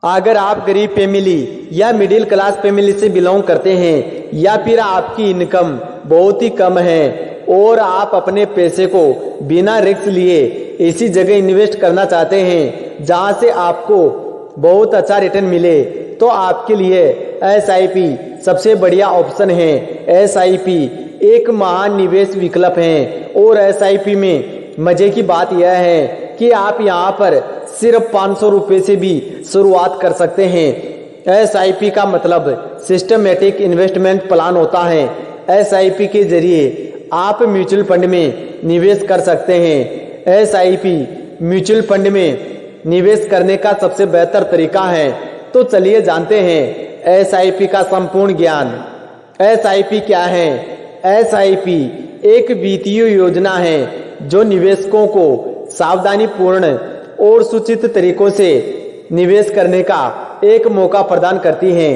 अगर आप गरीब फैमिली या मिडिल क्लास फैमिली से बिलोंग करते हैं या फिर आपकी इनकम बहुत ही कम है और आप अपने पैसे को बिना रिस्क लिए ऐसी जगह इन्वेस्ट करना चाहते हैं जहां से आपको बहुत अच्छा रिटर्न मिले, तो आपके लिए एसआईपी सबसे बढ़िया ऑप्शन है। एसआईपी एक महान निवेश विकल्प है और एसआईपी में मजे की बात यह है कि आप यहाँ पर सिर्फ 500 रुपए से भी शुरुआत कर सकते हैं। एसआईपी का मतलब सिस्टमेटिक इन्वेस्टमेंट प्लान होता है। एसआईपी के जरिए आप म्यूचुअल फंड में निवेश कर सकते हैं। एसआईपी म्यूचुअल फंड में निवेश करने का सबसे बेहतर तरीका है। तो चलिए जानते हैं एसआईपी का संपूर्ण ज्ञान। एसआईपी क्या है? एसआईपी एक वित्तीय योजना है जो निवेशकों को सावधानी पूर्ण और सूचित तरीकों से निवेश करने का एक मौका प्रदान करती है।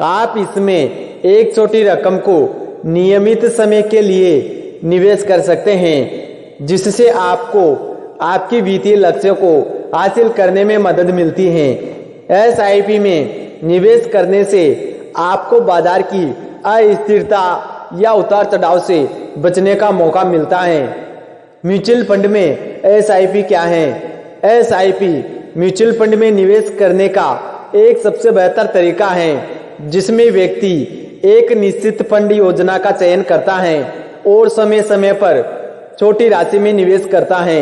आप इसमें एक छोटी रकम को नियमित समय के लिए निवेश कर सकते हैं, जिससे आपको आपके वित्तीय लक्ष्यों को हासिल करने में मदद मिलती है। एसआईपी में निवेश करने से आपको बाजार की अस्थिरता या उतार चढ़ाव से बचने का मौका मिलता है। म्यूचुअल फंड में एसआईपी क्या है? एसआईपी म्यूचुअल फंड में निवेश करने का एक सबसे बेहतर तरीका है जिसमें व्यक्ति एक निश्चित फंड योजना का चयन करता है और समय समय पर छोटी राशि में निवेश करता है।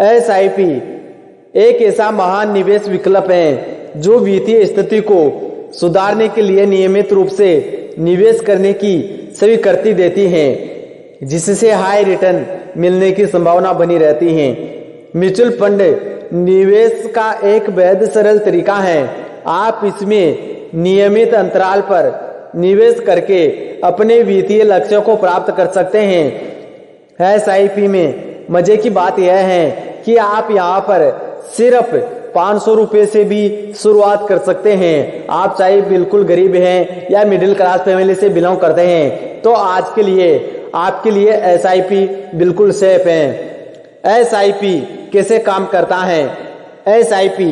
एसआईपी एक ऐसा महान निवेश विकल्प है जो वित्तीय स्थिति को सुधारने के लिए नियमित रूप से निवेश करने की स्वीकृति देती है, जिससे हाई रिटर्न मिलने की संभावना बनी रहती है। म्यूचुअल फंड निवेश का एक वैध सरल तरीका है। आप इसमें नियमित अंतराल पर निवेश करके अपने वित्तीय लक्ष्यों को प्राप्त कर सकते हैं। एसआईपी में मजे की बात यह है कि आप यहाँ पर सिर्फ 500 रुपए से भी शुरुआत कर सकते हैं। आप चाहे बिल्कुल गरीब हैं या मिडिल क्लास फैमिली से बिलोंग करते हैं, तो आज के लिए आपके लिए एसआईपी बिल्कुल सेफ है। एसआईपी कैसे काम करता है? एसआईपी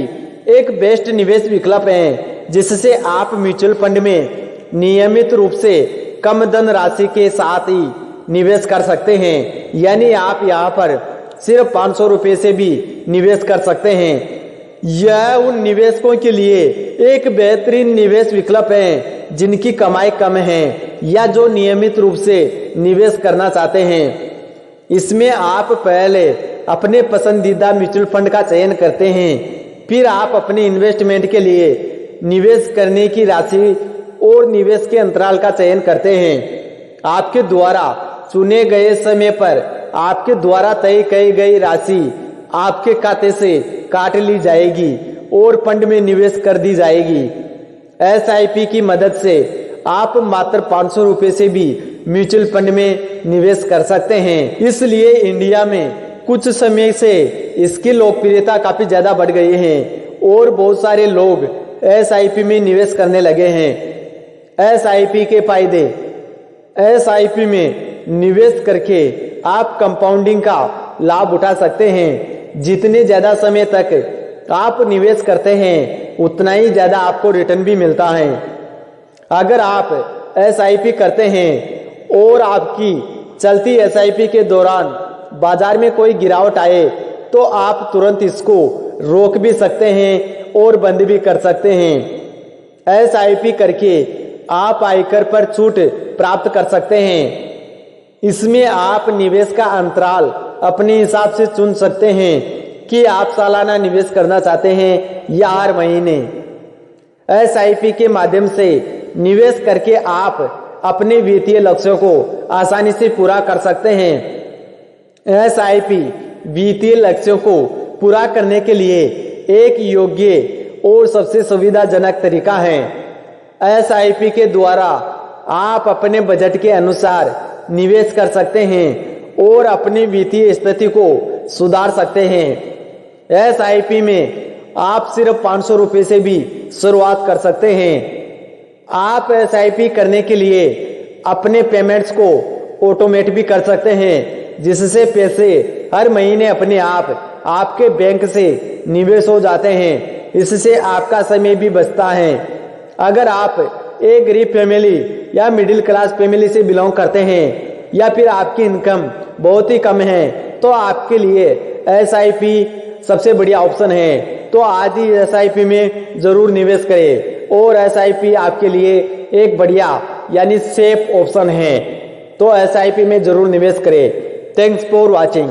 एक बेस्ट निवेश विकल्प है जिससे आप म्यूचुअल फंड में नियमित रूप से कम धन राशि के साथ ही निवेश कर सकते हैं। यानी आप यहाँ पर सिर्फ 500 रुपए से भी निवेश कर सकते हैं। यह उन निवेशकों के लिए एक बेहतरीन निवेश विकल्प है जिनकी कमाई कम है या जो नियमित रूप से निवेश करना चाहते हैं। इसमें आप पहले अपने पसंदीदा म्यूचुअल फंड का चयन करते हैं, फिर आप अपने इन्वेस्टमेंट के लिए निवेश करने की राशि और निवेश के अंतराल का चयन करते हैं। आपके द्वारा चुने गए समय पर आपके द्वारा तय की गई राशि आपके खाते से काट ली जाएगी और फंड में निवेश कर दी जाएगी। एसआईपी की मदद से आप मात्र 500 रुपए से भी म्यूचुअल फंड में निवेश कर सकते हैं। इसलिए इंडिया में कुछ समय से इसकी लोकप्रियता काफी ज्यादा बढ़ गई है और बहुत सारे लोग एसआईपी में निवेश करने लगे हैं। एसआईपी के फायदे। एसआईपी में निवेश करके आप कंपाउंडिंग का लाभ उठा सकते हैं। जितने ज्यादा समय तक आप निवेश करते हैं उतना ही ज्यादा आपको रिटर्न भी मिलता है। अगर आप एसआईपी करते हैं और आपकी चलती एसआईपी के दौरान बाजार में कोई गिरावट आए तो आप तुरंत इसको रोक भी सकते हैं और बंद भी कर सकते हैं। एसआईपी करके आप आयकर पर छूट प्राप्त कर सकते हैं। इसमें आप निवेश का अंतराल अपने हिसाब से चुन सकते हैं कि आप सालाना निवेश करना चाहते हैं या हर महीने। एसआईपी के माध्यम से निवेश करके आप अपने वित्तीय लक्ष्यों को आसानी से पूरा कर सकते हैं। एसआईपी वित्तीय लक्ष्यों को पूरा करने के लिए एक योग्य और सबसे सुविधाजनक तरीका है। एसआईपी के द्वारा आप अपने बजट के अनुसार निवेश कर सकते हैं और अपनी वित्तीय स्थिति को सुधार सकते हैं। एसआईपी में आप सिर्फ 500 रुपए से भी शुरुआत कर सकते हैं। आप एसआईपी करने के लिए अपने पेमेंट्स को ऑटोमेट भी कर सकते हैं, जिससे पैसे हर महीने अपने आप आपके बैंक से निवेश हो जाते हैं। इससे आपका समय भी बचता है। अगर आप एक गरीब फैमिली या मिडिल क्लास फैमिली से बिलोंग करते हैं या फिर आपकी इनकम बहुत ही कम है तो आपके लिए SIP सबसे बढ़िया ऑप्शन है। तो आज ही SIP में जरूर निवेश करें और SIP आपके लिए एक बढ़िया यानी सेफ ऑप्शन है। तो SIP में जरूर निवेश करें। Thanks for watching.